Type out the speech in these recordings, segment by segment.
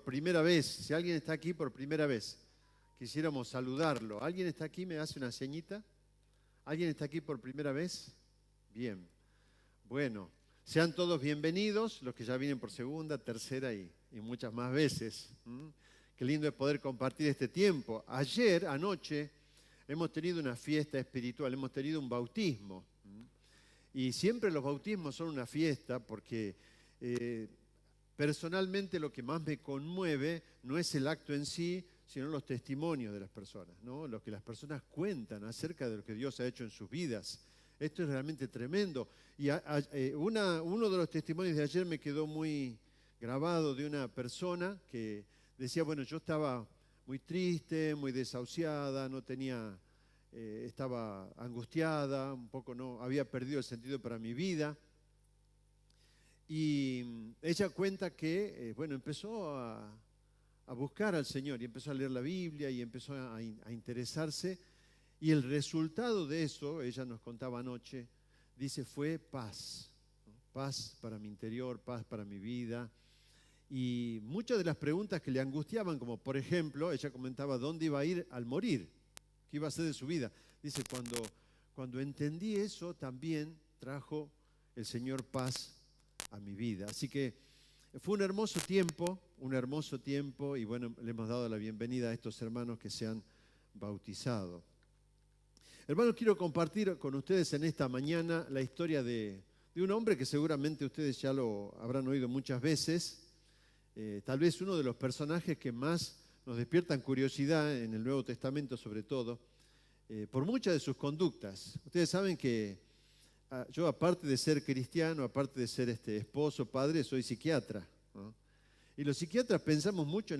primera vez, si alguien está aquí por primera vez, quisiéramos saludarlo. ¿Alguien está aquí? ¿Me hace una señita? ¿Alguien está aquí por primera vez? Bien. Bueno, sean todos bienvenidos, los que ya vienen por segunda, tercera y muchas más veces. Qué lindo es poder compartir este tiempo. Ayer, anoche, hemos tenido una fiesta espiritual, hemos tenido un bautismo. Y siempre los bautismos son una fiesta porque personalmente lo que más me conmueve no es el acto en sí, sino los testimonios de las personas, ¿no? Lo que las personas cuentan acerca de lo que Dios ha hecho en sus vidas. Esto es realmente tremendo. Y uno de los testimonios de ayer me quedó muy grabado, de una persona que decía, bueno, yo estaba muy triste, muy desahuciada, no tenía, estaba angustiada, un poco no, había perdido el sentido para mi vida. Y ella cuenta que, bueno, empezó a buscar al Señor y empezó a leer la Biblia y empezó a interesarse. Y el resultado de eso, ella nos contaba anoche, dice, fue paz, ¿no? Paz para mi interior, paz para mi vida. Y muchas de las preguntas que le angustiaban, como por ejemplo, ella comentaba dónde iba a ir al morir, qué iba a hacer de su vida. Dice, cuando entendí eso, también trajo el Señor paz a mi vida. Así que fue un hermoso tiempo, y bueno, le hemos dado la bienvenida a estos hermanos que se han bautizado. Hermanos, quiero compartir con ustedes en esta mañana la historia de un hombre que seguramente ustedes ya lo habrán oído muchas veces, tal vez uno de los personajes que más nos despiertan curiosidad en el Nuevo Testamento sobre todo, por muchas de sus conductas. Ustedes saben que yo, aparte de ser cristiano, aparte de ser esposo, padre, soy psiquiatra, ¿no? Y los psiquiatras pensamos mucho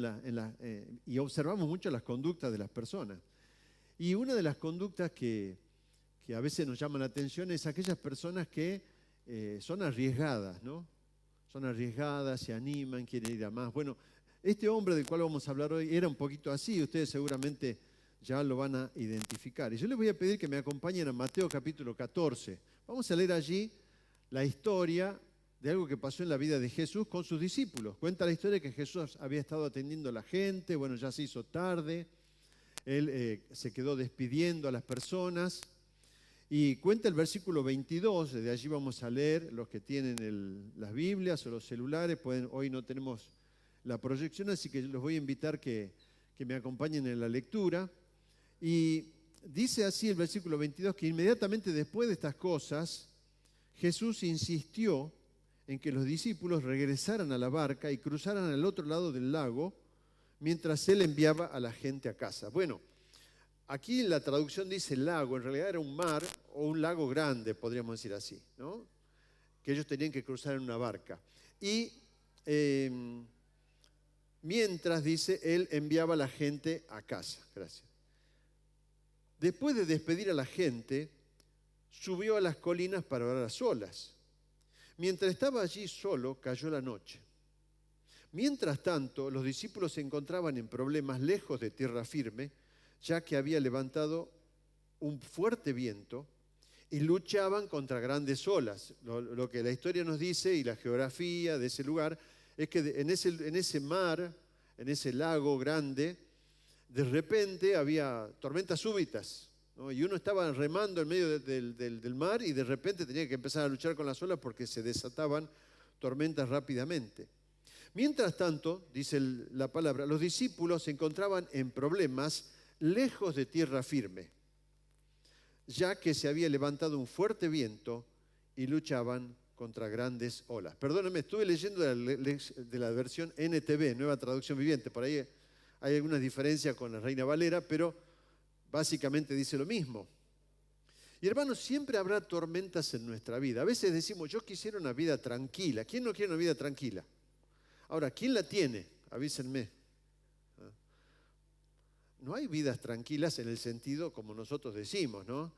y observamos mucho las conductas de las personas. Y una de las conductas que a veces nos llaman la atención es aquellas personas que son arriesgadas, ¿no? Son arriesgadas, se animan, quieren ir a más. Bueno, este hombre del cual vamos a hablar hoy era un poquito así, ustedes seguramente ya lo van a identificar. Y yo les voy a pedir que me acompañen a Mateo capítulo 14. Vamos a leer allí la historia de algo que pasó en la vida de Jesús con sus discípulos. Cuenta la historia de que Jesús había estado atendiendo a la gente, bueno, ya se hizo tarde. Él se quedó despidiendo a las personas y cuenta el versículo 22, de allí vamos a leer, los que tienen las Biblias o los celulares, hoy no tenemos la proyección, así que los voy a invitar que me acompañen en la lectura. Y dice así el versículo 22, que inmediatamente después de estas cosas, Jesús insistió en que los discípulos regresaran a la barca y cruzaran al otro lado del lago, mientras él enviaba a la gente a casa. Bueno, aquí la traducción dice lago, en realidad era un mar o un lago grande, podríamos decir así, ¿no? Que ellos tenían que cruzar en una barca. Y mientras, dice, él enviaba a la gente a casa. Gracias. Después de despedir a la gente, subió a las colinas para orar a solas. Mientras estaba allí solo, cayó la noche. Mientras tanto, los discípulos se encontraban en problemas lejos de tierra firme, ya que había levantado un fuerte viento y luchaban contra grandes olas. Lo que la historia nos dice y la geografía de ese lugar es que en ese mar, en ese lago grande, de repente había tormentas súbitas, ¿no? Y uno estaba remando en medio del mar y de repente tenía que empezar a luchar con las olas porque se desataban tormentas rápidamente. Mientras tanto, dice la palabra, los discípulos se encontraban en problemas lejos de tierra firme, ya que se había levantado un fuerte viento y luchaban contra grandes olas. Perdónenme, estuve leyendo de la versión NTV, Nueva Traducción Viviente, por ahí hay algunas diferencias con la Reina Valera, pero básicamente dice lo mismo. Y hermanos, siempre habrá tormentas en nuestra vida. A veces decimos, yo quisiera una vida tranquila. ¿Quién no quiere una vida tranquila? Ahora, ¿quién la tiene? Avísenme. No hay vidas tranquilas en el sentido como nosotros decimos, ¿no?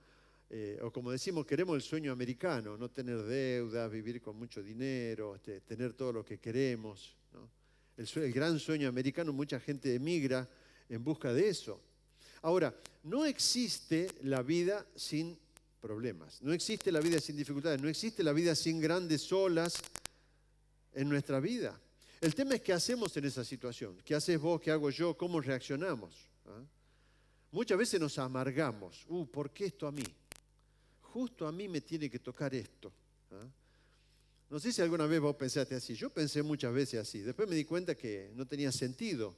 O como decimos, queremos el sueño americano, no tener deudas, vivir con mucho dinero, tener todo lo que queremos, ¿no? El gran sueño americano, mucha gente emigra en busca de eso. Ahora, no existe la vida sin problemas, no existe la vida sin dificultades, no existe la vida sin grandes olas en nuestra vida. El tema es qué hacemos en esa situación. ¿Qué haces vos? ¿Qué hago yo? ¿Cómo reaccionamos? ¿Ah? Muchas veces nos amargamos. ¿Por qué esto a mí? Justo a mí me tiene que tocar esto. ¿Ah? No sé si alguna vez vos pensaste así. Yo pensé muchas veces así. Después me di cuenta que no tenía sentido.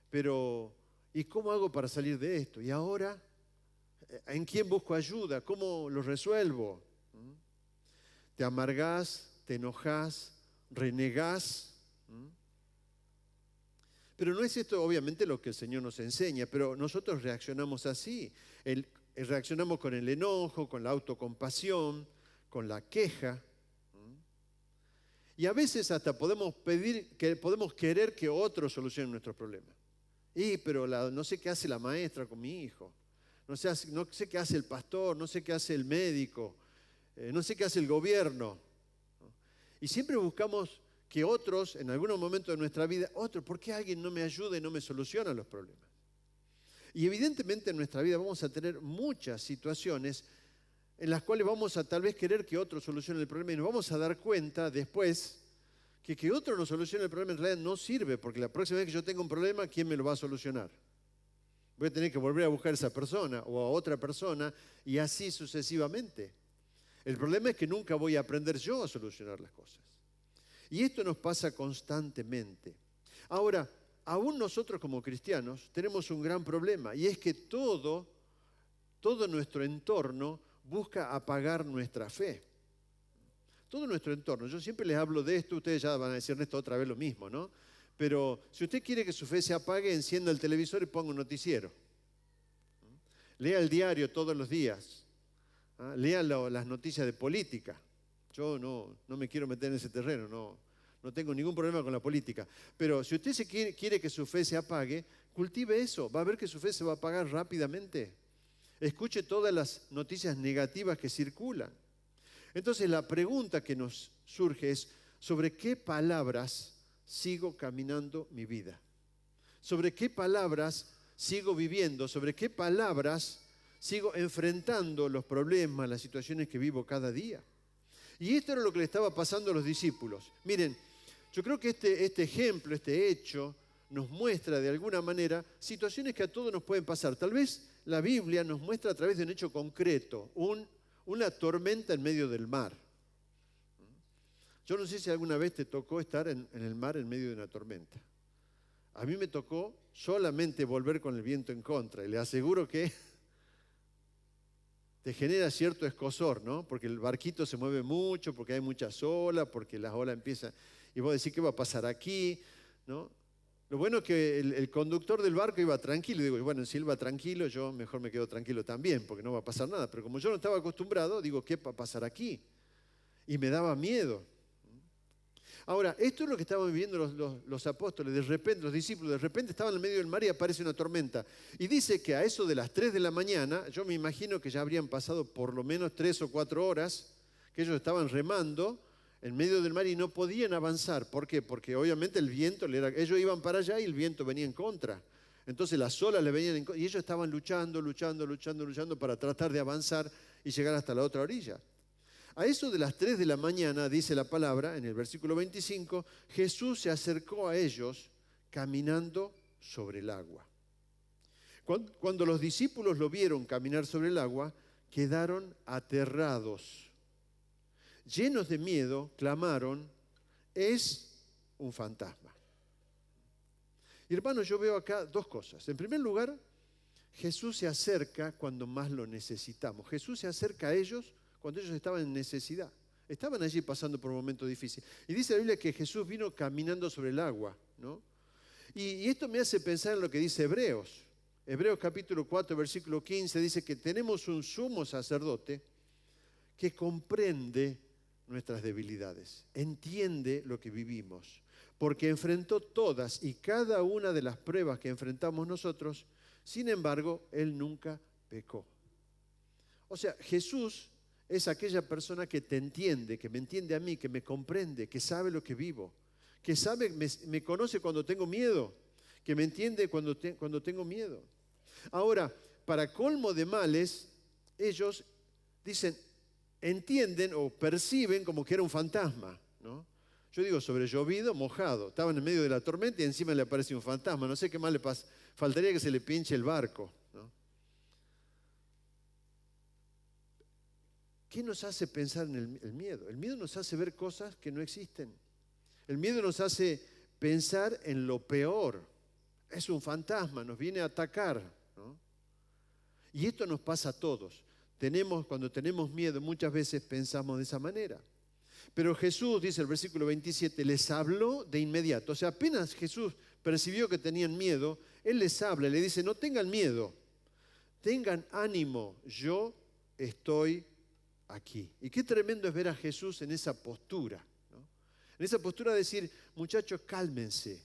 Pero, ¿y cómo hago para salir de esto? ¿Y ahora? ¿En quién busco ayuda? ¿Cómo lo resuelvo? ¿Te amargás? ¿Te enojás? ¿Renegás? Pero no es esto obviamente lo que el Señor nos enseña, pero nosotros reaccionamos así. Reaccionamos con el enojo, con la autocompasión, con la queja. Y a veces hasta podemos querer que otros solucionen nuestros problemas. Pero no sé qué hace la maestra con mi hijo. No sé qué hace el pastor, no sé qué hace el médico, no sé qué hace el gobierno. Y siempre buscamos que otros, en algún momento de nuestra vida, ¿por qué alguien no me ayuda y no me soluciona los problemas? Y evidentemente en nuestra vida vamos a tener muchas situaciones en las cuales vamos a tal vez querer que otro solucione el problema y nos vamos a dar cuenta después que otro nos solucione el problema en realidad no sirve, porque la próxima vez que yo tenga un problema, ¿quién me lo va a solucionar? Voy a tener que volver a buscar a esa persona o a otra persona y así sucesivamente. El problema es que nunca voy a aprender yo a solucionar las cosas. Y esto nos pasa constantemente. Ahora, aún nosotros como cristianos tenemos un gran problema y es que todo nuestro entorno busca apagar nuestra fe. Todo nuestro entorno. Yo siempre les hablo de esto, ustedes ya van a decir, Ernesto, otra vez lo mismo, ¿no? Pero si usted quiere que su fe se apague, encienda el televisor y ponga un noticiero. Lea el diario todos los días. Lea las noticias de política. Yo no me quiero meter en ese terreno, no tengo ningún problema con la política. Pero si usted quiere que su fe se apague, cultive eso. Va a ver que su fe se va a apagar rápidamente. Escuche todas las noticias negativas que circulan. Entonces la pregunta que nos surge es, ¿sobre qué palabras sigo caminando mi vida? ¿Sobre qué palabras sigo viviendo? ¿Sobre qué palabras sigo enfrentando los problemas, las situaciones que vivo cada día? Y esto era lo que le estaba pasando a los discípulos. Miren, yo creo que este ejemplo, este hecho, nos muestra de alguna manera situaciones que a todos nos pueden pasar. Tal vez la Biblia nos muestra a través de un hecho concreto, una tormenta en medio del mar. Yo no sé si alguna vez te tocó estar en el mar en medio de una tormenta. A mí me tocó solamente volver con el viento en contra y le aseguro que te genera cierto escozor, ¿no? Porque el barquito se mueve mucho, porque hay muchas olas, porque las olas empiezan y vos decís, ¿qué va a pasar aquí? ¿No? Lo bueno es que el conductor del barco iba tranquilo. Y digo, bueno, si él va tranquilo, yo mejor me quedo tranquilo también, porque no va a pasar nada. Pero como yo no estaba acostumbrado, digo, ¿qué va a pasar aquí? Y me daba miedo. Ahora, esto es lo que estaban viviendo los apóstoles. De repente, los discípulos, de repente estaban en medio del mar y aparece una tormenta. Y dice que a eso de las 3 de la mañana, yo me imagino que ya habrían pasado por lo menos 3 o 4 horas, que ellos estaban remando en medio del mar y no podían avanzar. ¿Por qué? Porque obviamente el viento, ellos iban para allá y el viento venía en contra. Entonces las olas le venían en contra y ellos estaban luchando para tratar de avanzar y llegar hasta la otra orilla. A eso de las 3 de la mañana, dice la palabra, en el versículo 25, Jesús se acercó a ellos caminando sobre el agua. Cuando los discípulos lo vieron caminar sobre el agua, quedaron aterrados. Llenos de miedo, clamaron, es un fantasma. Y hermanos, yo veo acá 2 cosas. En primer lugar, Jesús se acerca cuando más lo necesitamos. Jesús se acerca a ellos cuando ellos estaban en necesidad. Estaban allí pasando por un momento difícil. Y dice la Biblia que Jesús vino caminando sobre el agua, ¿no? Y esto me hace pensar en lo que dice Hebreos. Hebreos capítulo 4, versículo 15, dice que tenemos un sumo sacerdote que comprende nuestras debilidades, entiende lo que vivimos, porque enfrentó todas y cada una de las pruebas que enfrentamos nosotros, sin embargo, Él nunca pecó. O sea, Jesús es aquella persona que te entiende, que me entiende a mí, que me comprende, que sabe lo que vivo, que sabe, me conoce cuando tengo miedo, que me entiende cuando tengo miedo. Ahora, para colmo de males, ellos entienden o perciben como que era un fantasma, ¿no? Yo digo sobre llovido, mojado. Estaban en medio de la tormenta y encima le aparece un fantasma. No sé qué más le pasa. Faltaría que se le pinche el barco, ¿no? ¿Qué nos hace pensar en el miedo? El miedo nos hace ver cosas que no existen. El miedo nos hace pensar en lo peor. Es un fantasma, nos viene a atacar, ¿no? Y esto nos pasa a todos. Cuando tenemos miedo, muchas veces pensamos de esa manera. Pero Jesús, dice el versículo 27, les habló de inmediato. O sea, apenas Jesús percibió que tenían miedo, Él les habla, le dice, no tengan miedo, tengan ánimo, yo estoy aquí. Y qué tremendo es ver a Jesús en esa postura, ¿no? En esa postura de decir, muchachos, cálmense,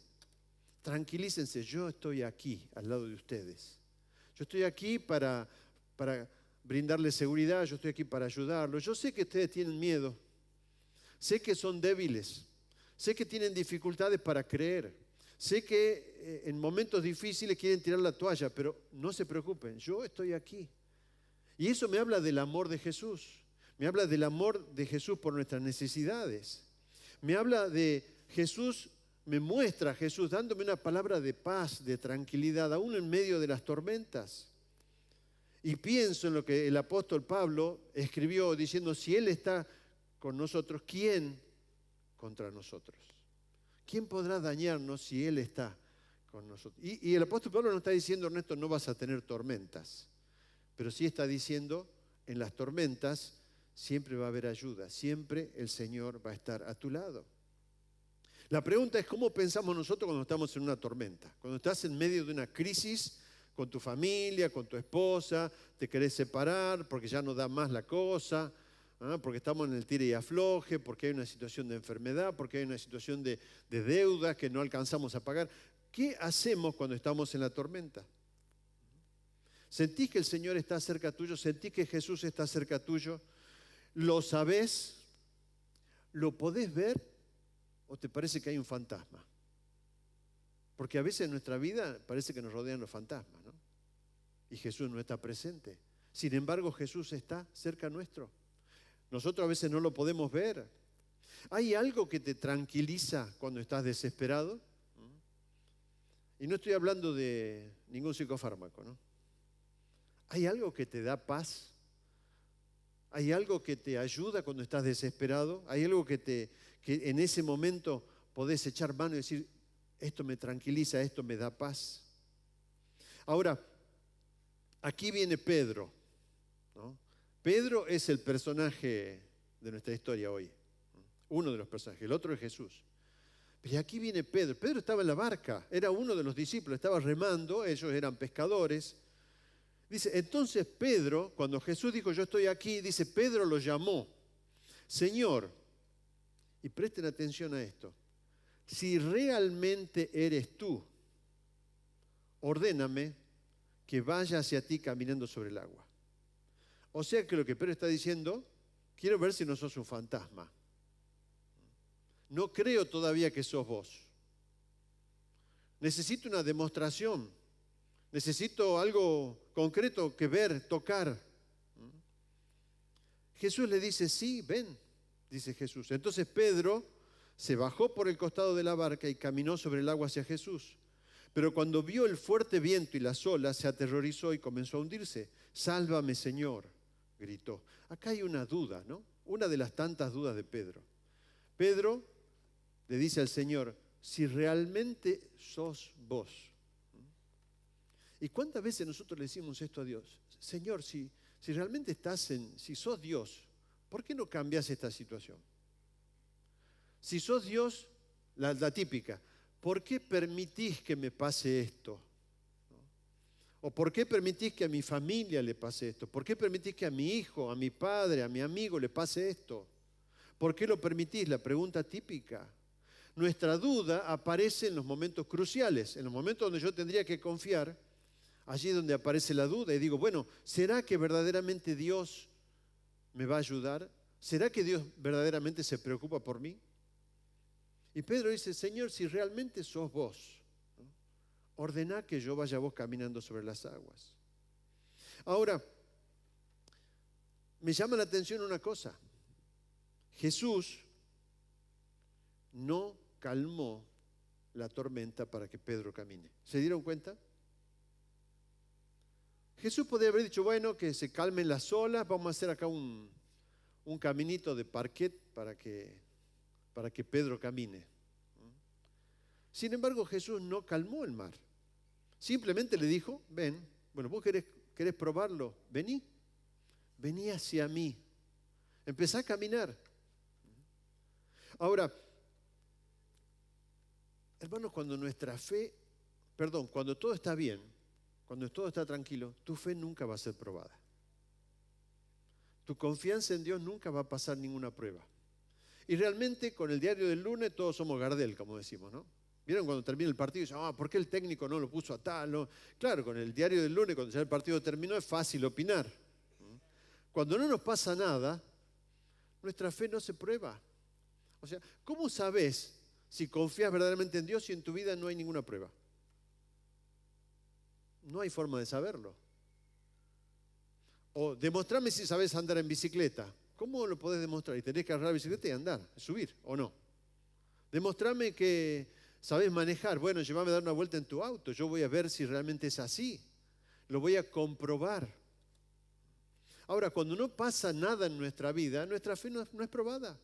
tranquilícense, yo estoy aquí al lado de ustedes. Yo estoy aquí para brindarles seguridad, yo estoy aquí para ayudarlos. Yo sé que ustedes tienen miedo, sé que son débiles, sé que tienen dificultades para creer, sé que en momentos difíciles quieren tirar la toalla, pero no se preocupen, yo estoy aquí. Y eso me habla del amor de Jesús, me habla del amor de Jesús por nuestras necesidades, me habla de Jesús, me muestra a Jesús dándome una palabra de paz, de tranquilidad, aún en medio de las tormentas. Y pienso en lo que el apóstol Pablo escribió diciendo, si Él está con nosotros, ¿quién contra nosotros? ¿Quién podrá dañarnos si Él está con nosotros? Y el apóstol Pablo no está diciendo, Ernesto, no vas a tener tormentas, pero sí está diciendo, en las tormentas siempre va a haber ayuda, siempre el Señor va a estar a tu lado. La pregunta es, ¿cómo pensamos nosotros cuando estamos en una tormenta? Cuando estás en medio de una crisis con tu familia, con tu esposa, te querés separar porque ya no da más la cosa, porque estamos en el tire y afloje, porque hay una situación de enfermedad, porque hay una situación de deuda que no alcanzamos a pagar. ¿Qué hacemos cuando estamos en la tormenta? ¿Sentís que el Señor está cerca tuyo? ¿Sentís que Jesús está cerca tuyo? ¿Lo sabés? ¿Lo podés ver? ¿O te parece que hay un fantasma? Porque a veces en nuestra vida parece que nos rodean los fantasmas, ¿no? Y Jesús no está presente. Sin embargo, Jesús está cerca nuestro. Nosotros a veces no lo podemos ver. ¿Hay algo que te tranquiliza cuando estás desesperado? Y no estoy hablando de ningún psicofármaco, ¿no? ¿Hay algo que te da paz? ¿Hay algo que te ayuda cuando estás desesperado? ¿Hay algo que en ese momento podés echar mano y decir, esto me tranquiliza, esto me da paz? Ahora, aquí viene Pedro, ¿no? Pedro es el personaje de nuestra historia hoy, ¿no? Uno de los personajes, el otro es Jesús. Pero aquí viene Pedro. Pedro estaba en la barca, era uno de los discípulos, estaba remando, ellos eran pescadores. Dice, entonces Pedro, cuando Jesús dijo, yo estoy aquí, dice, Pedro lo llamó, Señor, y presten atención a esto, si realmente eres tú, ordéname que vaya hacia ti caminando sobre el agua. O sea que lo que Pedro está diciendo, quiero ver si no sos un fantasma. No creo todavía que sos vos. Necesito una demostración. Necesito algo concreto que ver, tocar. Jesús le dice, sí, ven, dice Jesús. Entonces Pedro se bajó por el costado de la barca y caminó sobre el agua hacia Jesús. Pero cuando vio el fuerte viento y las olas, se aterrorizó y comenzó a hundirse. Sálvame, Señor, gritó. Acá hay una duda, ¿no? Una de las tantas dudas de Pedro. Pedro le dice al Señor, si realmente sos vos. ¿Y cuántas veces nosotros le decimos esto a Dios? Señor, si realmente si sos Dios, ¿por qué no cambias esta situación? Si sos Dios, la típica, ¿por qué permitís que me pase esto? ¿No? ¿O por qué permitís que a mi familia le pase esto? ¿Por qué permitís que a mi hijo, a mi padre, a mi amigo le pase esto? ¿Por qué lo permitís? La pregunta típica. Nuestra duda aparece en los momentos cruciales, en los momentos donde yo tendría que confiar. Allí donde aparece la duda y digo, bueno, ¿será que verdaderamente Dios me va a ayudar? ¿Será que Dios verdaderamente se preocupa por mí? Y Pedro dice, Señor, si realmente sos vos, ¿no? Ordená que yo vaya vos caminando sobre las aguas. Ahora, me llama la atención una cosa. Jesús no calmó la tormenta para que Pedro camine. ¿Se dieron cuenta? Jesús podría haber dicho, bueno, que se calmen las olas, vamos a hacer acá un caminito de parquet para que Pedro camine. Sin embargo, Jesús no calmó el mar. Simplemente le dijo, ven, bueno, vos querés probarlo, vení hacia mí. Empezá a caminar. Ahora, hermanos, cuando todo está bien, cuando todo está tranquilo, tu fe nunca va a ser probada. Tu confianza en Dios nunca va a pasar ninguna prueba. Y realmente con el diario del lunes todos somos Gardel, como decimos, ¿no? ¿Vieron cuando termina el partido y dicen, ¿por qué el técnico no lo puso a tal? No? Claro, con el diario del lunes, cuando ya el partido terminó, es fácil opinar. Cuando no nos pasa nada, nuestra fe no se prueba. O sea, ¿cómo sabes si confías verdaderamente en Dios si en tu vida no hay ninguna prueba? No hay forma de saberlo. O demostrame si sabes andar en bicicleta. ¿Cómo lo podés demostrar? Y tenés que agarrar la bicicleta y andar, subir, ¿o no? Demostrame que sabes manejar. Bueno, llévame a dar una vuelta en tu auto. Yo voy a ver si realmente es así. Lo voy a comprobar. Ahora, cuando no pasa nada en nuestra vida, nuestra fe no es probada.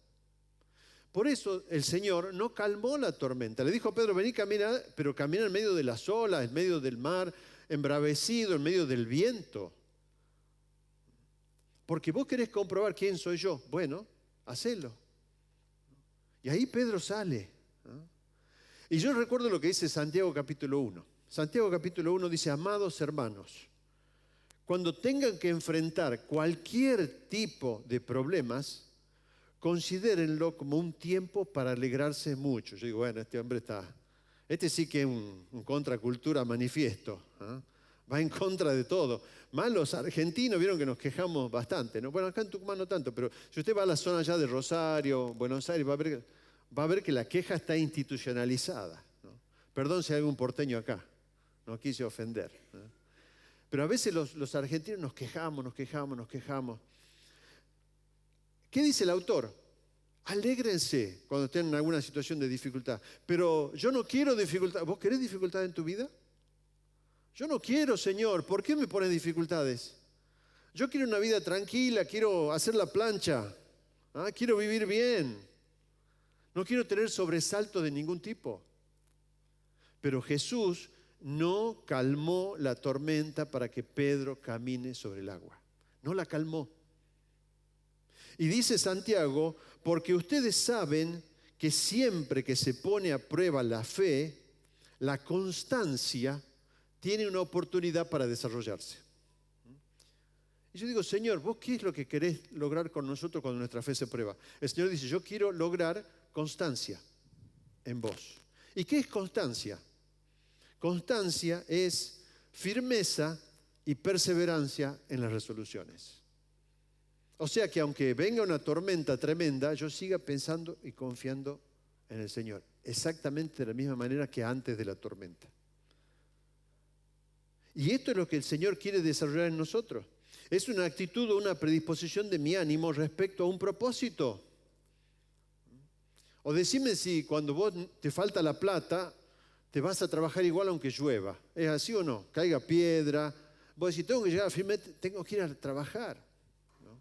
Por eso el Señor no calmó la tormenta. Le dijo a Pedro, vení, camina, pero camina en medio de las olas, en medio del mar, embravecido, en medio del viento. Porque vos querés comprobar quién soy yo. Bueno, hacelo. Y ahí Pedro sale. Y yo recuerdo lo que dice Santiago capítulo 1. Santiago capítulo 1 dice, amados hermanos, cuando tengan que enfrentar cualquier tipo de problemas, considérenlo como un tiempo para alegrarse mucho. Yo digo, bueno, este sí que es un contracultura manifiesto. Va en contra de todo. Más los argentinos, vieron que nos quejamos bastante, ¿no? Bueno, acá en Tucumán no tanto, pero si usted va a la zona allá de Rosario, Buenos Aires, va a ver que la queja está institucionalizada, ¿no? Perdón si hay algún porteño acá, no quise ofender, ¿no? Pero a veces los argentinos nos quejamos. ¿Qué dice el autor? Alégrense cuando estén en alguna situación de dificultad. Pero yo no quiero dificultad. ¿Vos querés dificultad en tu vida? Yo no quiero, Señor. ¿Por qué me pones dificultades? Yo quiero una vida tranquila, quiero hacer la plancha, quiero vivir bien. No quiero tener sobresaltos de ningún tipo. Pero Jesús no calmó la tormenta para que Pedro camine sobre el agua. No la calmó. Y dice Santiago, porque ustedes saben que siempre que se pone a prueba la fe, la constancia tiene una oportunidad para desarrollarse. Y yo digo, Señor, ¿vos qué es lo que querés lograr con nosotros cuando nuestra fe se prueba? El Señor dice, yo quiero lograr constancia en vos. ¿Y qué es constancia? Constancia es firmeza y perseverancia en las resoluciones. O sea que aunque venga una tormenta tremenda, yo siga pensando y confiando en el Señor. Exactamente de la misma manera que antes de la tormenta. Y esto es lo que el Señor quiere desarrollar en nosotros. Es una actitud o una predisposición de mi ánimo respecto a un propósito. O decime si cuando vos te falta la plata, te vas a trabajar igual aunque llueva. ¿Es así o no? Caiga piedra. Vos decís, tengo que llegar a firme, tengo que ir a trabajar. ¿No?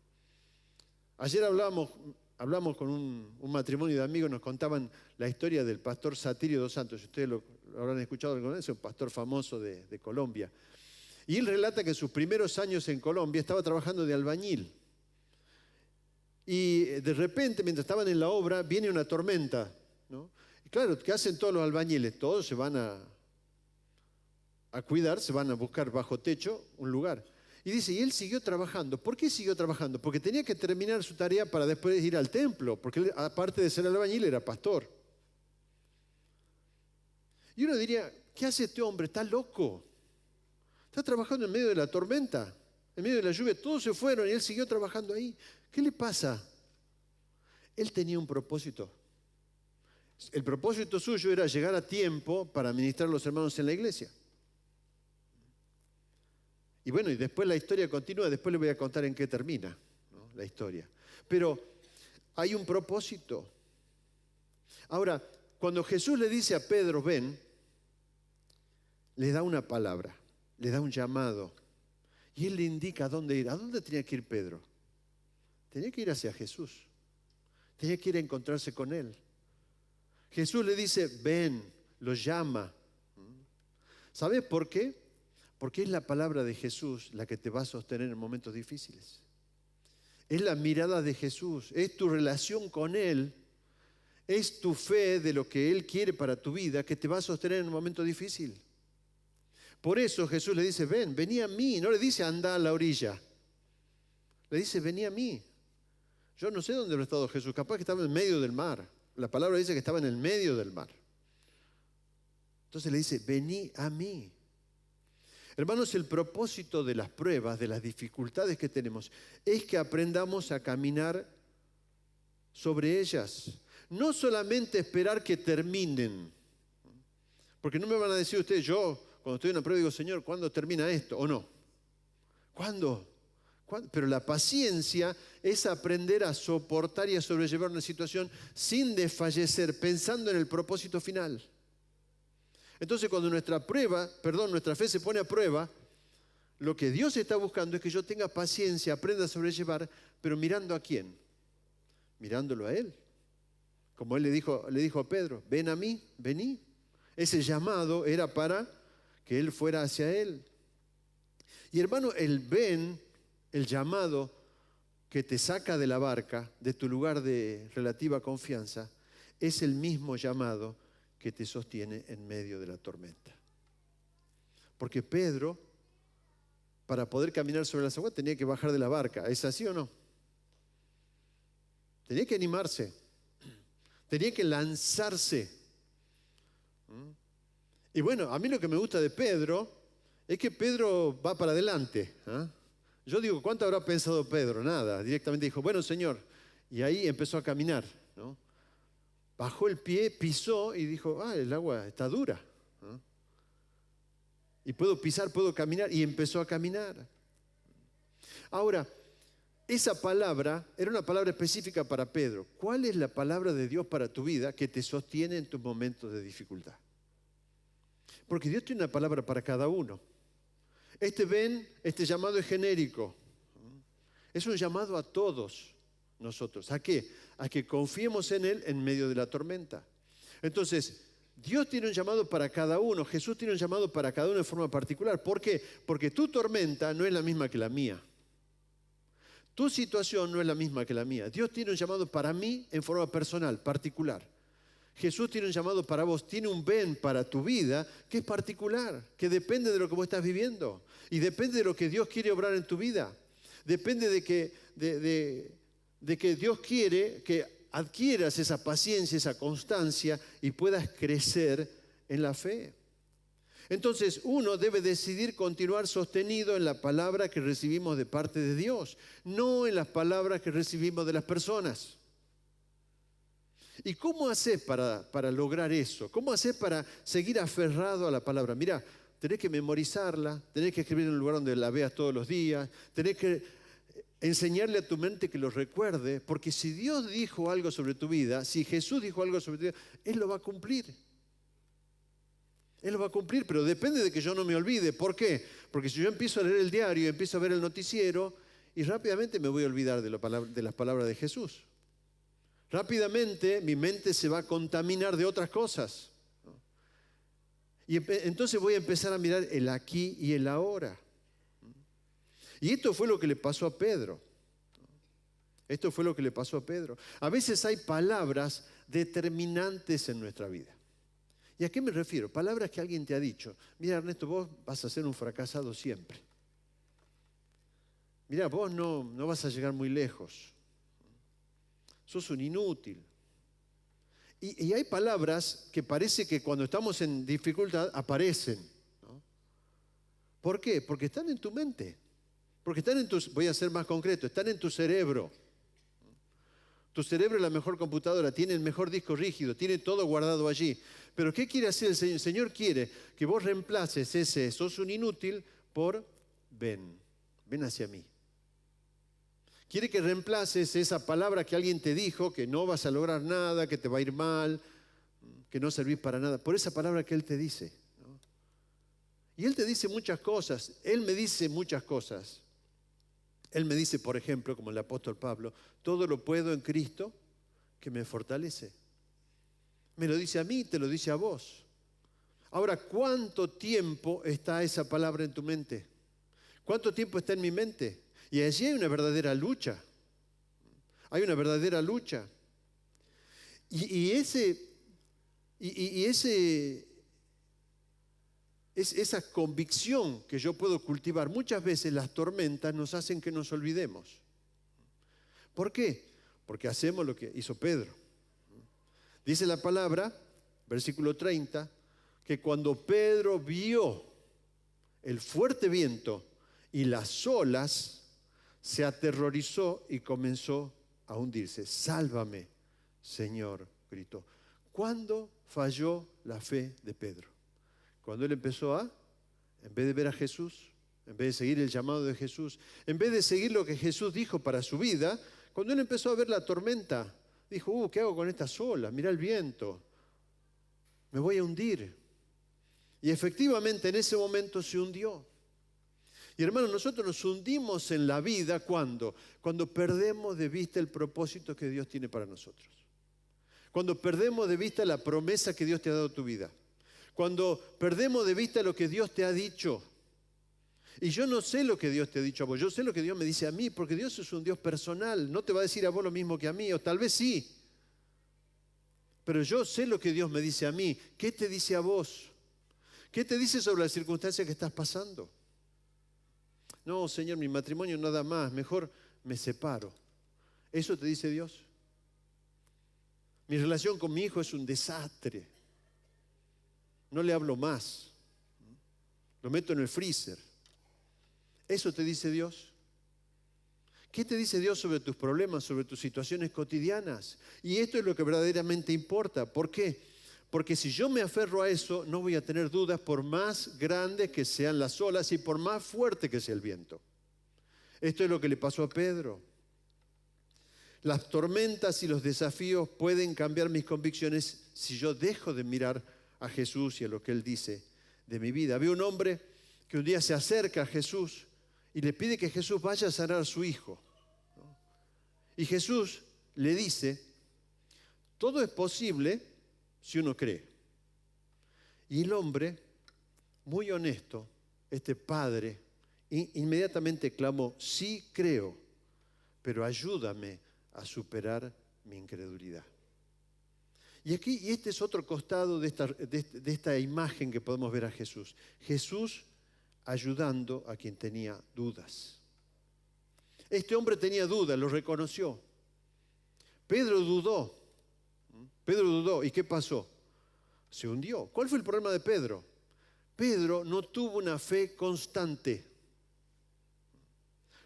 Ayer hablamos con un matrimonio de amigos, nos contaban la historia del pastor Satirio dos Santos. Ustedes lo habrán escuchado, es un pastor famoso de Colombia. Y él relata que en sus primeros años en Colombia estaba trabajando de albañil. Y de repente, mientras estaban en la obra, viene una tormenta, ¿no? Y claro, ¿qué hacen todos los albañiles? Todos se van a cuidar, se van a buscar bajo techo un lugar. Y dice, y él siguió trabajando. ¿Por qué siguió trabajando? Porque tenía que terminar su tarea para después ir al templo, porque él, aparte de ser albañil, era pastor. Y uno diría, ¿qué hace este hombre? Está loco. Está trabajando en medio de la tormenta, en medio de la lluvia. Todos se fueron y él siguió trabajando ahí. ¿Qué le pasa? Él tenía un propósito. El propósito suyo era llegar a tiempo para ministrar a los hermanos en la iglesia. Y bueno, y después la historia continúa, después les voy a contar en qué termina, ¿no? La historia. Pero hay un propósito. Ahora, cuando Jesús le dice a Pedro, ven, le da una palabra, le da un llamado. Y él le indica a dónde ir. ¿A dónde tenía que ir Pedro? Tenía que ir hacia Jesús. Tenía que ir a encontrarse con él. Jesús le dice, ven, lo llama. ¿Sabes por qué? Porque es la palabra de Jesús la que te va a sostener en momentos difíciles. Es la mirada de Jesús, es tu relación con Él, es tu fe de lo que Él quiere para tu vida que te va a sostener en un momento difícil. Por eso Jesús le dice, ven, vení a mí. No le dice, anda a la orilla. Le dice, vení a mí. Yo no sé dónde habrá estado Jesús, capaz que estaba en medio del mar. La palabra dice que estaba en el medio del mar. Entonces le dice, vení a mí. Hermanos, el propósito de las pruebas, de las dificultades que tenemos, es que aprendamos a caminar sobre ellas. No solamente esperar que terminen. Porque no me van a decir ustedes, yo cuando estoy en una prueba digo, Señor, ¿cuándo termina esto? ¿O no? ¿Cuándo? Pero la paciencia es aprender a soportar y a sobrellevar una situación sin desfallecer, pensando en el propósito final. Entonces, cuando nuestra fe se pone a prueba, lo que Dios está buscando es que yo tenga paciencia, aprenda a sobrellevar, pero mirando a quién, mirándolo a Él. Como Él le dijo a Pedro, ven a mí, vení. Ese llamado era para que Él fuera hacia Él. Y hermano, el ven, el llamado que te saca de la barca, de tu lugar de relativa confianza, es el mismo llamado que te sostiene en medio de la tormenta. Porque Pedro, para poder caminar sobre las aguas, tenía que bajar de la barca. ¿Es así o no? Tenía que animarse. Tenía que lanzarse. Y bueno, a mí lo que me gusta de Pedro es que Pedro va para adelante. Yo digo, ¿cuánto habrá pensado Pedro? Nada. Directamente dijo, bueno, Señor. Y ahí empezó a caminar, ¿no? Bajó el pie, pisó y dijo, el agua está dura. Y puedo pisar, puedo caminar. Y empezó a caminar. Ahora, esa palabra era una palabra específica para Pedro. ¿Cuál es la palabra de Dios para tu vida que te sostiene en tus momentos de dificultad? Porque Dios tiene una palabra para cada uno. Este llamado es genérico. Es un llamado a todos nosotros. ¿A qué? A que confiemos en Él en medio de la tormenta. Entonces, Dios tiene un llamado para cada uno. Jesús tiene un llamado para cada uno de forma particular. ¿Por qué? Porque tu tormenta no es la misma que la mía. Tu situación no es la misma que la mía. Dios tiene un llamado para mí en forma personal, particular. Jesús tiene un llamado para vos, tiene un ven para tu vida que es particular, que depende de lo que vos estás viviendo y depende de lo que Dios quiere obrar en tu vida. Depende de que Dios quiere que adquieras esa paciencia, esa constancia y puedas crecer en la fe. Entonces uno debe decidir continuar sostenido en la palabra que recibimos de parte de Dios, no en las palabras que recibimos de las personas. ¿Y cómo haces para lograr eso? ¿Cómo haces para seguir aferrado a la palabra? Mirá, tenés que memorizarla, tenés que escribir en un lugar donde la veas todos los días, tenés que enseñarle a tu mente que lo recuerde, porque si Dios dijo algo sobre tu vida, si Jesús dijo algo sobre tu vida, Él lo va a cumplir. Él lo va a cumplir, pero depende de que yo no me olvide. ¿Por qué? Porque si yo empiezo a leer el diario, empiezo a ver el noticiero, y rápidamente me voy a olvidar de las palabras de Jesús. Rápidamente mi mente se va a contaminar de otras cosas. Y entonces voy a empezar a mirar el aquí y el ahora. Y esto fue lo que le pasó a Pedro. Esto fue lo que le pasó a Pedro. A veces hay palabras determinantes en nuestra vida. ¿Y a qué me refiero? Palabras que alguien te ha dicho. Mira, Ernesto, vos vas a ser un fracasado siempre. Mira, vos no vas a llegar muy lejos. Sos un inútil. Y hay palabras que parece que cuando estamos en dificultad aparecen, ¿no? ¿Por qué? Porque están en tu mente. Porque están voy a ser más concreto, están en tu cerebro. Tu cerebro es la mejor computadora, tiene el mejor disco rígido, tiene todo guardado allí. Pero ¿qué quiere hacer el Señor? El Señor quiere que vos reemplaces sos un inútil por ven hacia mí. Quiere que reemplaces esa palabra que alguien te dijo, que no vas a lograr nada, que te va a ir mal, que no servís para nada, por esa palabra que Él te dice, ¿no? Y Él te dice muchas cosas, Él me dice muchas cosas. Él me dice, por ejemplo, como el apóstol Pablo, todo lo puedo en Cristo que me fortalece. Me lo dice a mí, te lo dice a vos. Ahora, ¿cuánto tiempo está esa palabra en tu mente? ¿Cuánto tiempo está en mi mente? Y allí hay una verdadera lucha. Hay una verdadera lucha. Esa convicción que yo puedo cultivar, muchas veces las tormentas nos hacen que nos olvidemos. ¿Por qué? Porque hacemos lo que hizo Pedro. Dice la palabra, versículo 30, que cuando Pedro vio el fuerte viento y las olas, se aterrorizó y comenzó a hundirse. Sálvame, Señor, gritó. ¿Cuándo falló la fe de Pedro? Cuando él empezó en vez de ver a Jesús, en vez de seguir el llamado de Jesús, en vez de seguir lo que Jesús dijo para su vida, cuando él empezó a ver la tormenta, dijo, ¿qué hago con estas olas? Mirá el viento, me voy a hundir. Y efectivamente en ese momento se hundió. Y hermanos, nosotros nos hundimos en la vida ¿cuándo? Cuando perdemos de vista el propósito que Dios tiene para nosotros. Cuando perdemos de vista la promesa que Dios te ha dado a tu vida. Cuando perdemos de vista lo que Dios te ha dicho. Y yo no sé lo que Dios te ha dicho a vos, yo sé lo que Dios me dice a mí, porque Dios es un Dios personal, no te va a decir a vos lo mismo que a mí, o tal vez sí. Pero yo sé lo que Dios me dice a mí. ¿Qué te dice a vos? ¿Qué te dice sobre las circunstancias que estás pasando? No, Señor, mi matrimonio no da más, mejor me separo. ¿Eso te dice Dios? Mi relación con mi hijo es un desastre. No le hablo más. Lo meto en el freezer. ¿Eso te dice Dios? ¿Qué te dice Dios sobre tus problemas, sobre tus situaciones cotidianas? Y esto es lo que verdaderamente importa. ¿Por qué? Porque si yo me aferro a eso, no voy a tener dudas por más grandes que sean las olas y por más fuerte que sea el viento. Esto es lo que le pasó a Pedro. Las tormentas y los desafíos pueden cambiar mis convicciones si yo dejo de mirar a Jesús y a lo que Él dice de mi vida. Había un hombre que un día se acerca a Jesús y le pide que Jesús vaya a sanar a su hijo. Y Jesús le dice, todo es posible si uno cree. Y el hombre, muy honesto, este padre, inmediatamente clamó, sí creo, pero ayúdame a superar mi incredulidad. Y este es otro costado de esta imagen que podemos ver a Jesús. Jesús ayudando a quien tenía dudas. Este hombre tenía dudas, lo reconoció. Pedro dudó. ¿Y qué pasó? Se hundió. ¿Cuál fue el problema de Pedro? Pedro no tuvo una fe constante.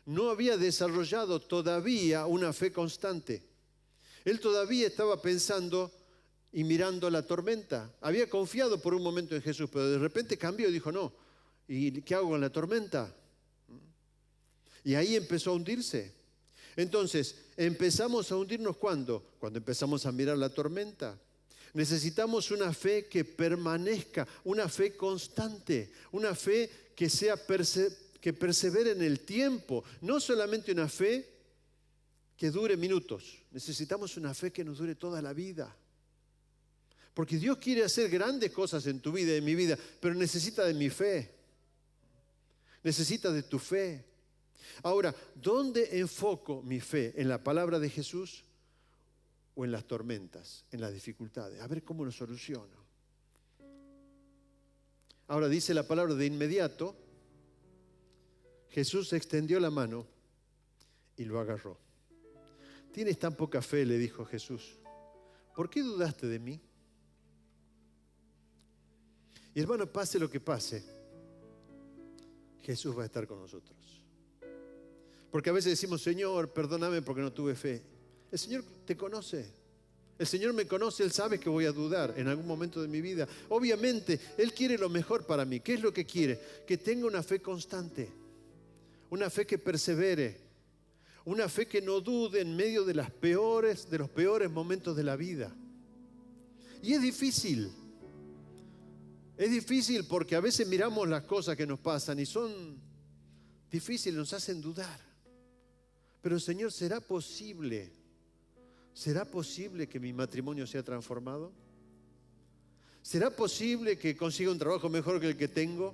No había desarrollado todavía una fe constante. Él todavía estaba pensando y mirando la tormenta. Había confiado por un momento en Jesús, pero de repente cambió y dijo, no, ¿y qué hago con la tormenta? Y ahí empezó a hundirse. Entonces, ¿empezamos a hundirnos cuándo? Cuando empezamos a mirar la tormenta. Necesitamos una fe que permanezca, una fe constante, una fe que que persevere en el tiempo, no solamente una fe que dure minutos. Necesitamos una fe que nos dure toda la vida. Porque Dios quiere hacer grandes cosas en tu vida y en mi vida, pero necesita de mi fe. Necesita de tu fe. Ahora, ¿dónde enfoco mi fe? ¿En la palabra de Jesús o en las tormentas, en las dificultades? A ver cómo lo soluciono. Ahora dice la palabra, de inmediato Jesús extendió la mano y lo agarró. Tienes tan poca fe, le dijo Jesús. ¿Por qué dudaste de mí? Y hermano, pase lo que pase, Jesús va a estar con nosotros. Porque a veces decimos, Señor, perdóname porque no tuve fe. El Señor te conoce. El Señor me conoce, Él sabe que voy a dudar en algún momento de mi vida. Obviamente, Él quiere lo mejor para mí. ¿Qué es lo que quiere? Que tenga una fe constante, una fe que persevere, Una fe que no dude en medio de los peores momentos de la vida. Y es difícil. Es difícil porque a veces miramos las cosas que nos pasan y son difíciles, nos hacen dudar. Pero Señor, ¿será posible que mi matrimonio sea transformado? ¿Será posible que consiga un trabajo mejor que el que tengo?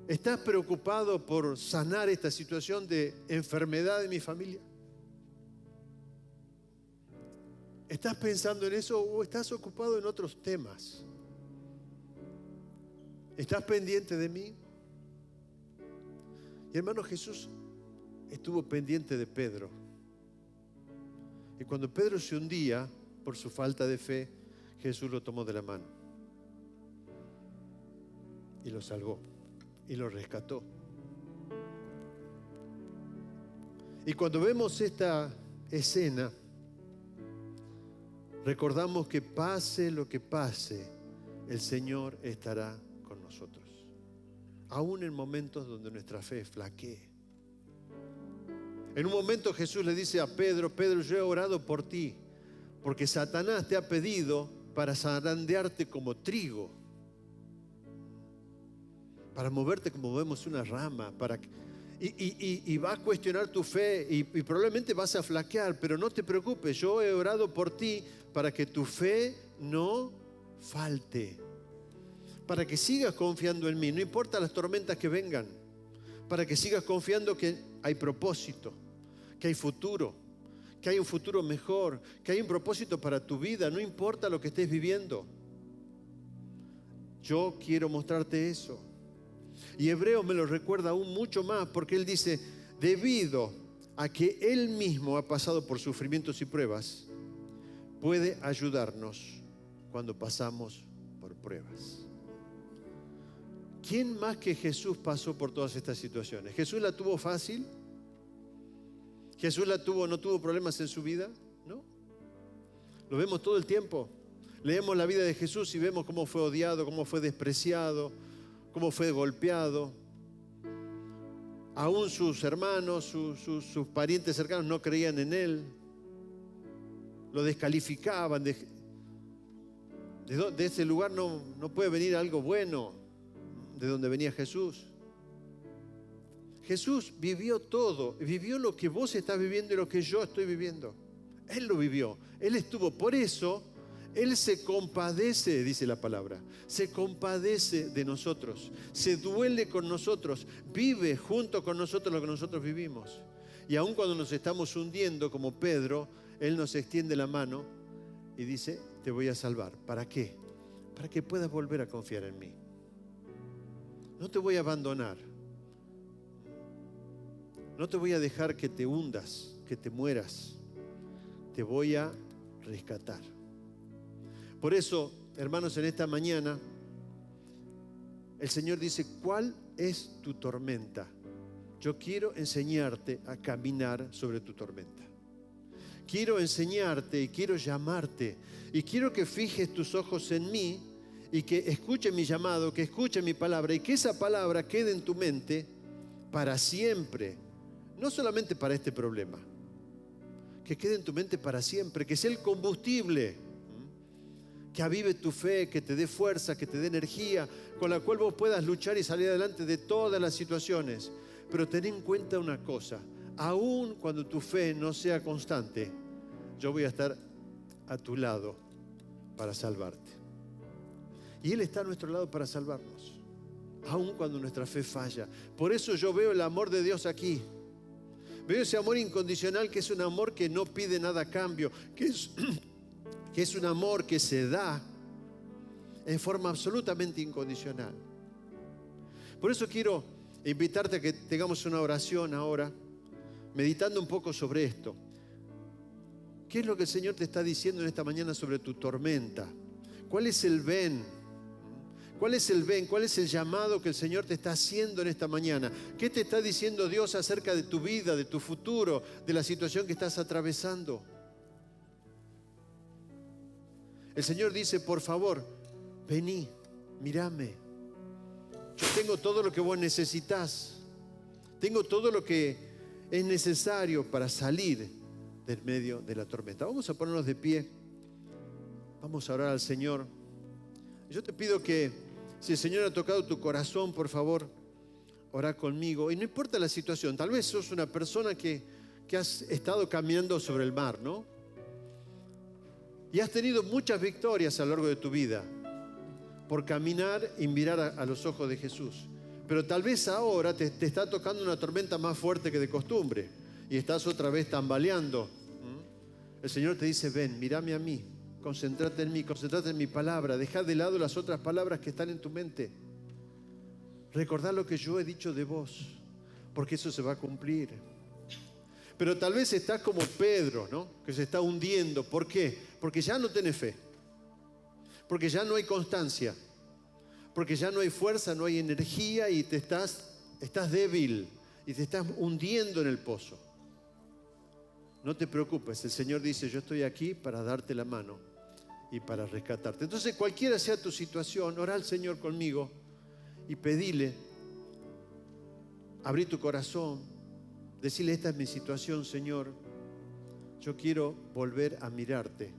¿Estás preocupado por sanar esta situación de enfermedad de mi familia? ¿Estás pensando en eso o estás ocupado en otros temas? ¿Estás pendiente de mí? Y hermano, Jesús estuvo pendiente de Pedro. Y cuando Pedro se hundía por su falta de fe, Jesús lo tomó de la mano y lo salvó y lo rescató. Y cuando vemos esta escena, recordamos que pase lo que pase, el Señor estará con nosotros, aún en momentos donde nuestra fe flaquee. En un momento Jesús le dice a Pedro: Pedro, yo he orado por ti, porque Satanás te ha pedido para zarandearte como trigo, para moverte como movemos una rama, y va a cuestionar tu fe y probablemente vas a flaquear, pero no te preocupes, yo he orado por ti para que tu fe no falte, para que sigas confiando en mí, no importa las tormentas que vengan, para que sigas confiando que hay propósito, que hay futuro, que hay un futuro mejor, que hay un propósito para tu vida, no importa lo que estés viviendo. Yo quiero mostrarte eso. Y Hebreos me lo recuerda aún mucho más, porque él dice: debido a que él mismo ha pasado por sufrimientos y pruebas, puede ayudarnos cuando pasamos por pruebas. ¿Quién más que Jesús pasó por todas estas situaciones? ¿Jesús la tuvo fácil? ¿Jesús no tuvo problemas en su vida? ¿No? Lo vemos todo el tiempo. Leemos la vida de Jesús y vemos cómo fue odiado, cómo fue despreciado, cómo fue golpeado. Aún sus hermanos, sus parientes cercanos no creían en él. Lo descalificaban. De ese lugar no puede venir algo bueno, de donde venía Jesús. Jesús vivió todo, vivió lo que vos estás viviendo y lo que yo estoy viviendo. Él lo vivió, Él estuvo. Por eso, Él se compadece, dice la palabra, se compadece de nosotros, se duele con nosotros, vive junto con nosotros lo que nosotros vivimos. Y aun cuando nos estamos hundiendo como Pedro, Él nos extiende la mano y dice: te voy a salvar. ¿Para qué? Para que puedas volver a confiar en mí. No te voy a abandonar. No te voy a dejar que te hundas, que te mueras. Te voy a rescatar. Por eso, hermanos, en esta mañana, el Señor dice: ¿cuál es tu tormenta? Yo quiero enseñarte a caminar sobre tu tormenta. Quiero enseñarte y quiero llamarte. Y quiero que fijes tus ojos en mí y que escuche mi llamado, que escuche mi palabra y que esa palabra quede en tu mente para siempre. No solamente para este problema, que quede en tu mente para siempre, que sea el combustible que avive tu fe, que te dé fuerza, que te dé energía, con la cual vos puedas luchar y salir adelante de todas las situaciones. Pero ten en cuenta una cosa: aun cuando tu fe no sea constante, yo voy a estar a tu lado para salvarte. Y Él está a nuestro lado para salvarnos, aun cuando nuestra fe falla. Por eso yo veo el amor de Dios aquí. Veo ese amor incondicional, que es un amor que no pide nada a cambio, que es un amor que se da en forma absolutamente incondicional. Por eso quiero invitarte a que tengamos una oración ahora, meditando un poco sobre esto. ¿Qué es lo que el Señor te está diciendo en esta mañana sobre tu tormenta? ¿Cuál es el ven? ¿Cuál es el ven? ¿Cuál es el llamado que el Señor te está haciendo en esta mañana? ¿Qué te está diciendo Dios acerca de tu vida, de tu futuro, de la situación que estás atravesando? El Señor dice: por favor, vení, mírame. Yo tengo todo lo que vos necesitas. Tengo todo lo que es necesario para salir del medio de la tormenta. Vamos a ponernos de pie. Vamos a orar al Señor. Yo te pido que, si el Señor ha tocado tu corazón, por favor, orá conmigo. Y no importa la situación, tal vez sos una persona que has estado caminando sobre el mar, ¿no? Y has tenido muchas victorias a lo largo de tu vida por caminar y mirar a los ojos de Jesús. Pero tal vez ahora te está tocando una tormenta más fuerte que de costumbre y estás otra vez tambaleando. El Señor te dice: ven, mírame a mí, concéntrate en mí, concéntrate en mi palabra, deja de lado las otras palabras que están en tu mente. Recordá lo que yo he dicho de vos, porque eso se va a cumplir. Pero tal vez estás como Pedro, ¿no? Que se está hundiendo. ¿Por qué? Porque ya no tenés fe, porque ya no hay constancia, porque ya no hay fuerza, no hay energía y estás débil y te estás hundiendo en el pozo. No te preocupes, el Señor dice: yo estoy aquí para darte la mano y para rescatarte. Entonces, cualquiera sea tu situación, orá al Señor conmigo y pedile, abrí tu corazón, decile: esta es mi situación, Señor. Yo quiero volver a mirarte,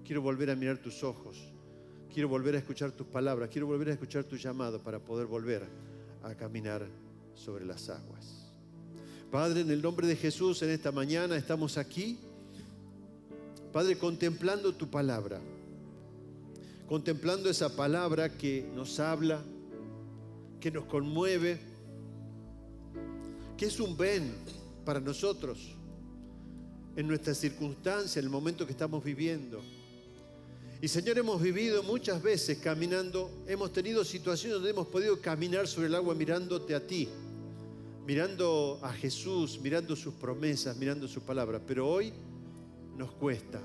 quiero volver a mirar tus ojos, quiero volver a escuchar tus palabras, quiero volver a escuchar tu llamado para poder volver a caminar sobre las aguas. Padre, en el nombre de Jesús, en esta mañana estamos aquí, Padre, contemplando tu palabra, contemplando esa palabra que nos habla, que nos conmueve, que es un ven para nosotros en nuestras circunstancias, en el momento que estamos viviendo. Y Señor, hemos vivido muchas veces caminando, hemos tenido situaciones donde hemos podido caminar sobre el agua mirándote a ti, mirando a Jesús, mirando sus promesas, mirando su palabra, pero hoy nos cuesta.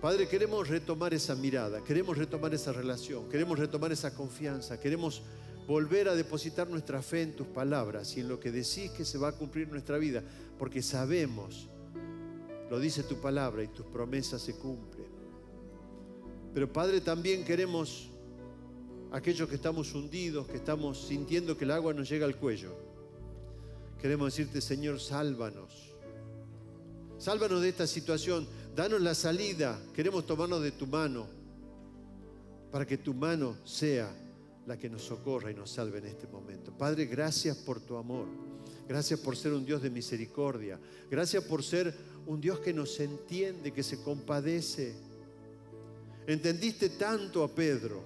Padre, queremos retomar esa mirada, queremos retomar esa relación, queremos retomar esa confianza, queremos volver a depositar nuestra fe en tus palabras y en lo que decís que se va a cumplir en nuestra vida, porque sabemos, lo dice tu palabra y tus promesas se cumplen. Pero Padre, también queremos, aquellos que estamos hundidos, que estamos sintiendo que el agua nos llega al cuello, queremos decirte: Señor, sálvanos. Sálvanos de esta situación, danos la salida. Queremos tomarnos de tu mano para que tu mano sea la que nos socorra y nos salve en este momento. Padre, gracias por tu amor. Gracias por ser un Dios de misericordia. Gracias por ser un Dios que nos entiende, que se compadece. Entendiste tanto a Pedro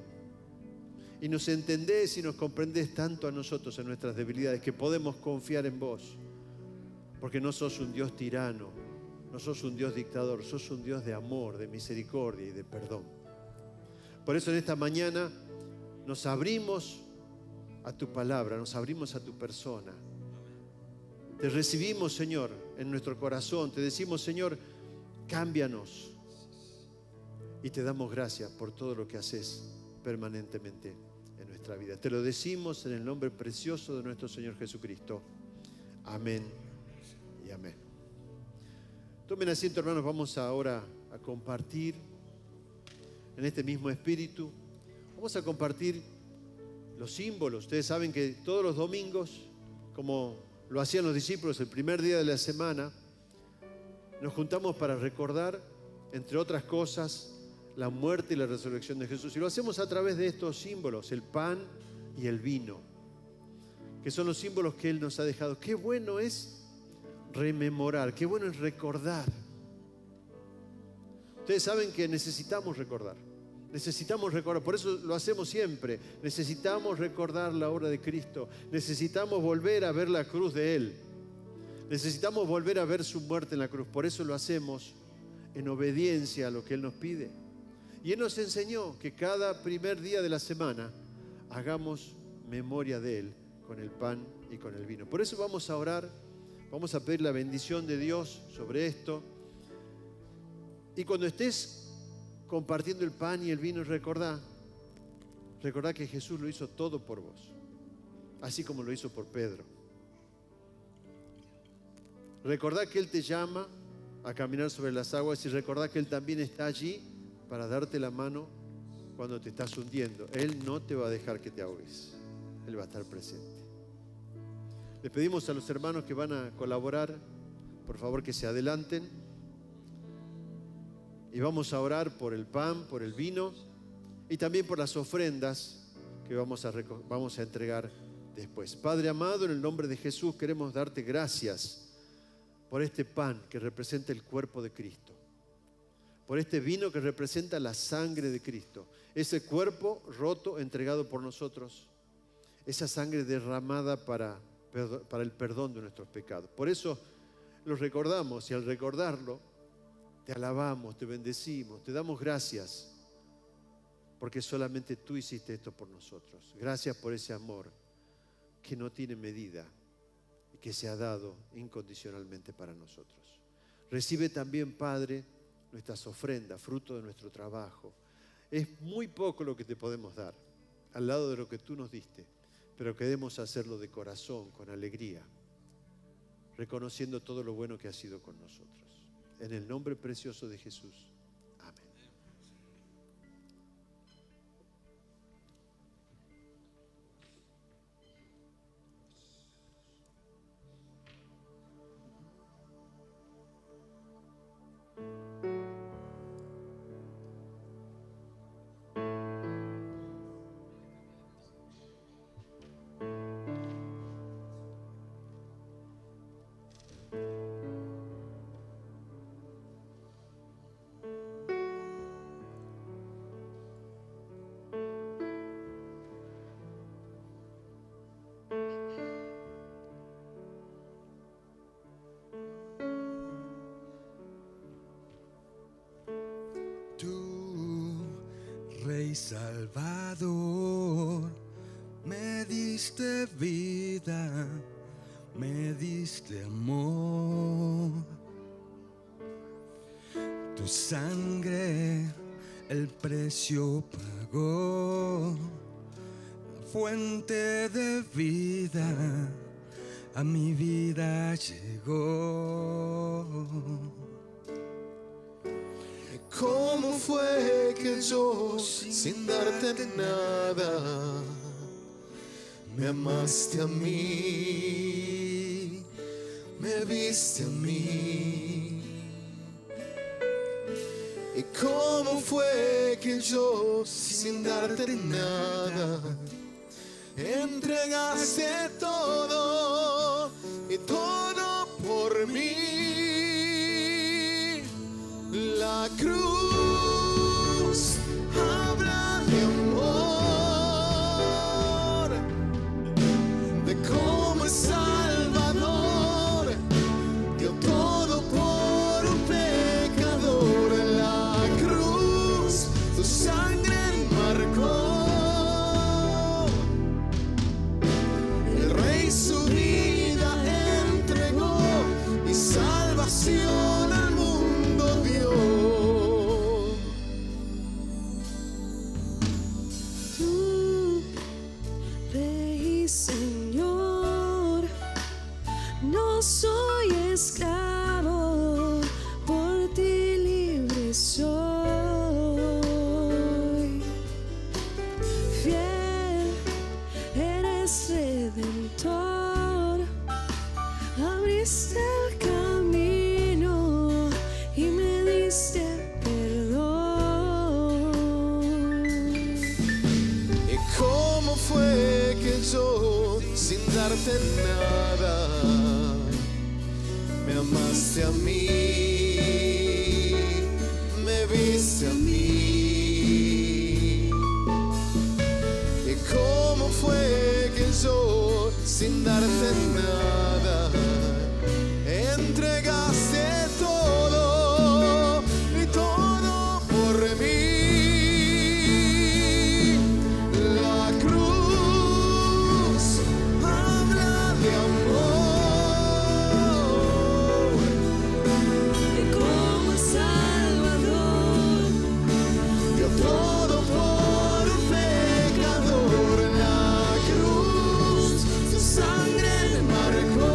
y nos entendés y nos comprendés tanto a nosotros en nuestras debilidades, que podemos confiar en vos, porque no sos un Dios tirano, no sos un Dios dictador, sos un Dios de amor, de misericordia y de perdón. Por eso en esta mañana nos abrimos a tu palabra, nos abrimos a tu persona. Te recibimos, Señor, en nuestro corazón. Te decimos: Señor, cámbianos. Y te damos gracias por todo lo que haces permanentemente en nuestra vida. Te lo decimos en el nombre precioso de nuestro Señor Jesucristo. Amén y amén. Tomen asiento, hermanos. Vamos ahora a compartir en este mismo espíritu. Vamos a compartir los símbolos. Ustedes saben que todos los domingos, como lo hacían los discípulos el primer día de la semana, nos juntamos para recordar, entre otras cosas, la muerte y la resurrección de Jesús. Y lo hacemos a través de estos símbolos, el pan y el vino, que son los símbolos que Él nos ha dejado. Qué bueno es rememorar, qué bueno es recordar. Ustedes saben que necesitamos recordar. Necesitamos recordar, por eso lo hacemos siempre. Necesitamos recordar la obra de Cristo. Necesitamos volver a ver la cruz de Él. Necesitamos volver a ver su muerte en la cruz. Por eso lo hacemos en obediencia a lo que Él nos pide. Y Él nos enseñó que cada primer día de la semana hagamos memoria de Él con el pan y con el vino. Por eso vamos a orar, vamos a pedir la bendición de Dios sobre esto. Y cuando estés compartiendo el pan y el vino, recordá que Jesús lo hizo todo por vos, así como lo hizo por Pedro. Recordá que Él te llama a caminar sobre las aguas y recordá que Él también está allí para darte la mano cuando te estás hundiendo. Él no te va a dejar que te ahogues. Él va a estar presente. Le pedimos a los hermanos que van a colaborar, por favor, que se adelanten. Y vamos a orar por el pan, por el vino y también por las ofrendas que vamos a entregar después. Padre amado, en el nombre de Jesús queremos darte gracias por este pan que representa el cuerpo de Cristo, por este vino que representa la sangre de Cristo, ese cuerpo roto, entregado por nosotros, esa sangre derramada para el perdón de nuestros pecados. Por eso los recordamos, y al recordarlo te alabamos, te bendecimos, te damos gracias, porque solamente tú hiciste esto por nosotros. Gracias por ese amor que no tiene medida y que se ha dado incondicionalmente para nosotros. Recibe también, Padre, nuestras ofrendas, fruto de nuestro trabajo. Es muy poco lo que te podemos dar, al lado de lo que tú nos diste, pero queremos hacerlo de corazón, con alegría, reconociendo todo lo bueno que has sido con nosotros. En el nombre precioso de Jesús. Amén. Rey Salvador, me diste vida, me diste amor. Tu sangre el precio pagó, la fuente de vida a mi vida llegó. ¿Cómo fue que yo, sin darte nada, me amaste a mí, me viste a mí? ¿Y cómo fue que yo, sin darte nada, entregaste todo y todo por mí? La cruz habla de amor, de cómo el Salvador dio todo por un pecador. La cruz, su sangre marcó. El Rey su vida entregó y salvación al mundo dio. Tú, Rey y Señor, no soy esclavo, por ti libre soy. Fiel, eres redentor, abriste el camino y me diste perdón. ¿Y cómo fue que yo, sin darte nada, me amaste a mí, me viste a mí? ¿Y cómo fue que yo, sin darte nada, entregaste todo y todo por mí? La cruz habla de amor, Y como Salvador dio todo por un pecador. La cruz, su sangre marcó.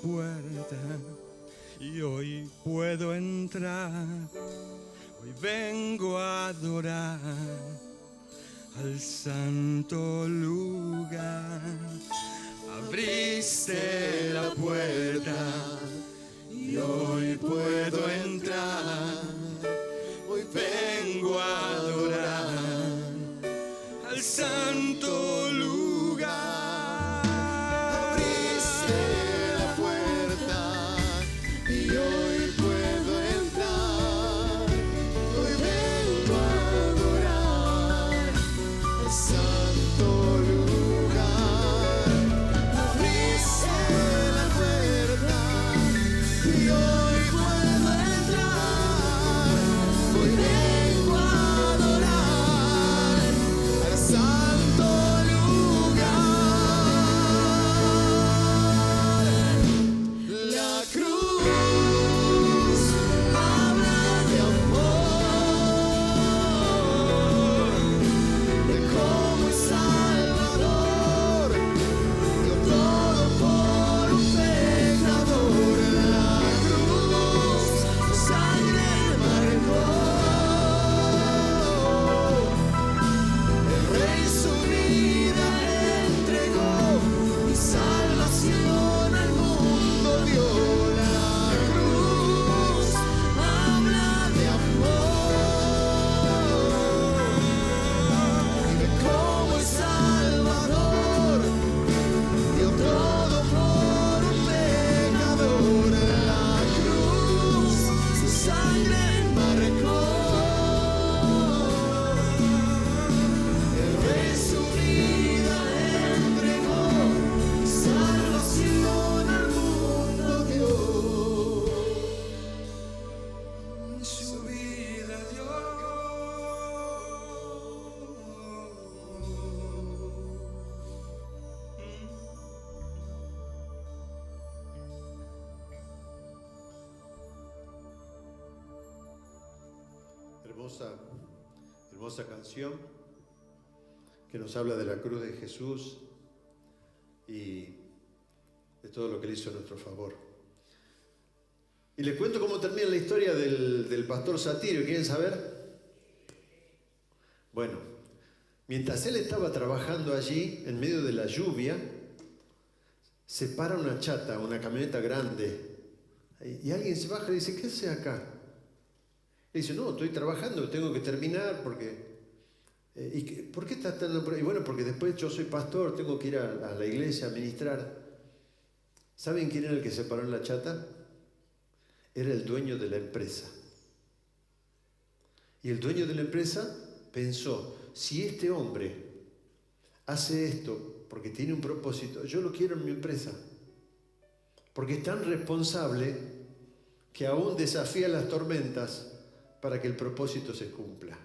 puerta y hoy puedo entrar. Hoy vengo a adorar al santo lugar. Abriste la puerta y hoy puedo entrar. Hoy vengo a adorar al santo lugar. Abriste la puerta y hoy puedo entrar. Hoy vengo a adorar al santo lugar. Abriste la puerta y hoy puedo entrar. Hoy vengo a adorar al santo lugar. La cruz habla de amor, de cómo el Salvador dio todo por un pecador. La cruz su sangre marcó. El Rey su vida entregó y salvación al mundo dio. La cruz habla de amor y de cómo el Salvador dio todo por un pecador. La cruz su sangre marcó. El Rey su vida entregó y salvación al mundo dio. Su vida dio. Hermosa canción que nos habla de la cruz de Jesús y de todo lo que le hizo a nuestro favor. Y les cuento cómo termina la historia del pastor Satirio. ¿Quieren saber? Bueno, mientras él estaba trabajando allí, en medio de la lluvia, se para una chata, una camioneta grande, y alguien se baja y dice: ¿qué hace acá? Le dice: no, estoy trabajando, tengo que terminar porque... ¿por qué estás tan por ahí? Bueno, porque después yo soy pastor, tengo que ir a la iglesia a ministrar. ¿Saben quién era el que se paró en la chata? Era el dueño de la empresa. Y el dueño de la empresa pensó: si este hombre hace esto porque tiene un propósito, yo lo quiero en mi empresa. Porque es tan responsable que aún desafía las tormentas para que el propósito se cumpla.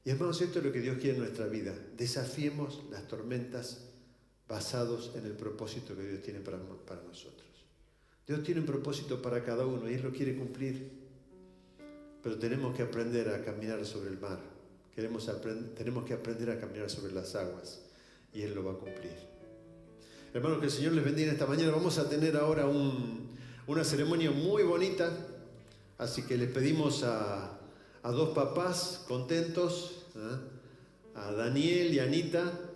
Y hermanos, esto es lo que Dios quiere en nuestra vida. Desafiemos las tormentas basados en el propósito que Dios tiene para nosotros. Dios tiene un propósito para cada uno y Él lo quiere cumplir. Pero tenemos que aprender a caminar sobre el mar. Tenemos que aprender a caminar sobre las aguas y Él lo va a cumplir. Hermanos, que el Señor les bendiga esta mañana. Vamos a tener ahora una ceremonia muy bonita. Así que les pedimos a dos papás contentos, a Daniel y Anita.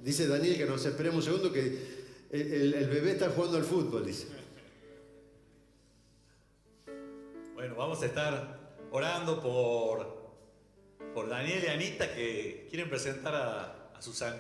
Dice Daniel que nos esperemos un segundo, que el bebé está jugando al fútbol, dice. Bueno, vamos a estar orando por Daniel y Anita, que quieren presentar a sus